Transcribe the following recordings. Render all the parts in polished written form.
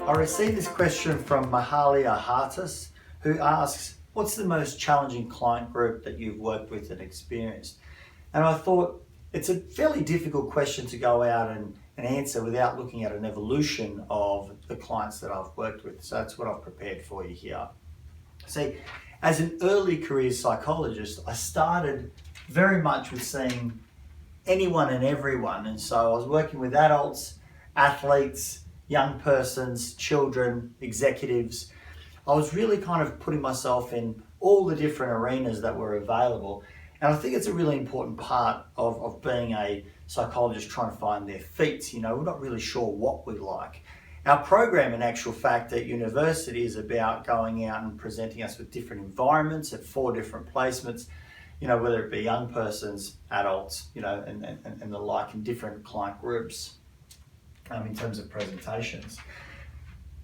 I received this question from Mahalia Hartis, who asks, what's the most challenging client group that you've worked with and experienced? And I thought it's a fairly difficult question to go out and answer without looking at an evolution of the clients that I've worked with. So that's what I've prepared for you here. See, as an early career psychologist, I started very much with seeing anyone and everyone. And so I was working with adults, athletes, young persons, children, executives. I was really kind of putting myself in all the different arenas that were available. And I think it's a really important part of being a psychologist trying to find their feet. You know, we're not really sure what we like. Our program, in actual fact, at university is about going out and presenting us with different environments at 4 different placements, you know, whether it be young persons, adults, you know, and the like, in different client groups in terms of presentations.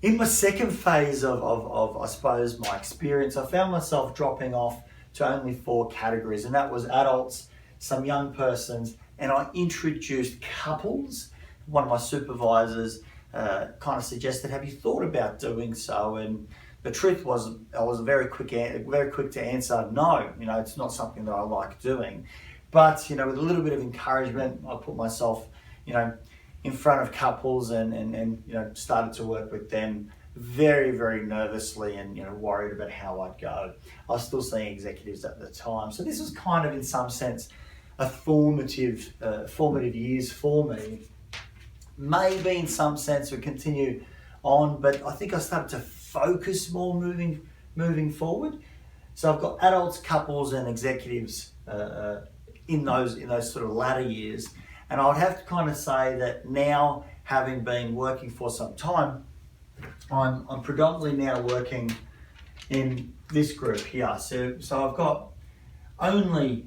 In my second phase of I suppose, my experience, I found myself dropping off to only 4 categories, and that was adults, some young persons, and I introduced couples. One of my supervisors kind of suggested, have you thought about doing so? And the truth was, I was very quick to answer, no, you know, it's not something that I like doing. But, you know, with a little bit of encouragement, I put myself, you know, in front of couples and you know, started to work with them very, very nervously and, you know, worried about how I'd go. I was still seeing executives at the time. So this was kind of, in some sense, a formative years for me. Maybe in some sense we continue on, but I think I started to focus more moving forward. So I've got adults, couples, and executives in those sort of latter years, and I would have to kind of say that now, having been working for some time, I'm predominantly now working in this group here. So I've got only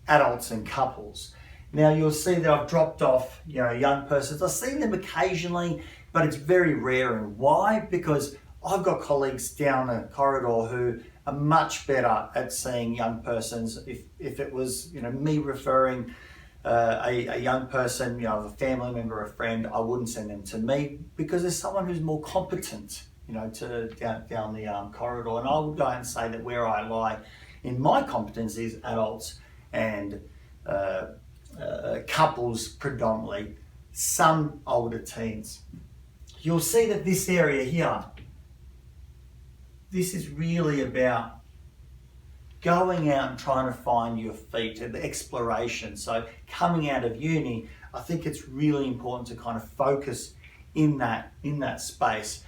adults and couples. Now you'll see that I've dropped off, you know, young persons. I see them occasionally, but it's very rare. And why? Because I've got colleagues down the corridor who are much better at seeing young persons. If it was, you know, me referring a young person, you know, a family member, a friend, I wouldn't send them to me because there's someone who's more competent, you know, down the corridor. And I would go out and say that where I lie in my competence is adults and couples predominantly, some older teens. You'll see that this area here, this is really about going out and trying to find your feet and the exploration. So coming out of uni, I think it's really important to kind of focus in that space.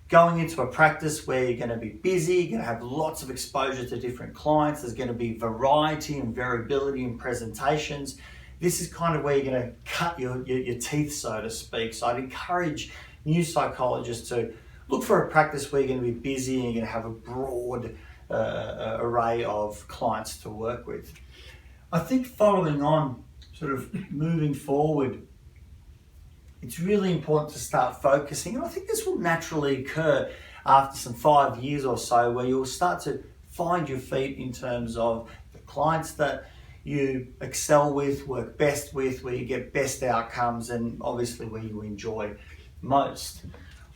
Going into a practice where you're going to be busy, you're going to have lots of exposure to different clients, there's going to be variety and variability in presentations. This is kind of where you're going to cut your teeth, so to speak. So I'd encourage new psychologists to look for a practice where you're going to be busy and you're going to have a broad array of clients to work with. I think following on, sort of moving forward, it's really important to start focusing, and I think this will naturally occur after some 5 years or so, where you'll start to find your feet in terms of the clients that you excel with, work best with, where you get best outcomes, and obviously where you enjoy most.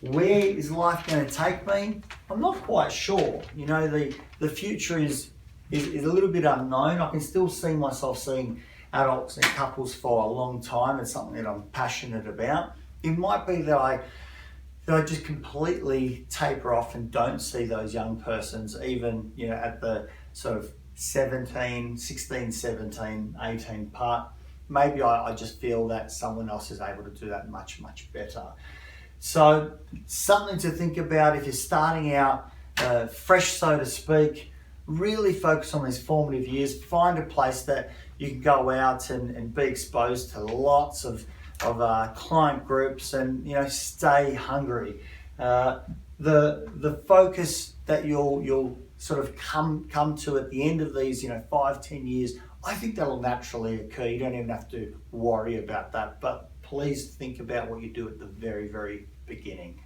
Where is life going to take me? I'm not quite sure. You know, the future is a little bit unknown. I can still see myself seeing adults and couples for a long time. It's something that I'm passionate about. It might be that I just completely taper off and don't see those young persons, even, you know, at the sort of 16, 17, 18 part. Maybe I just feel that someone else is able to do that much, much better. So something to think about if you're starting out fresh, so to speak. Really focus on these formative years. Find a place that you can go out and be exposed to lots of client groups, and, you know, stay hungry. The focus that you'll sort of come to at the end of these, you know, 5-10 years, I think that'll naturally occur. You don't even have to worry about that, but please think about what you do at the very, very beginning.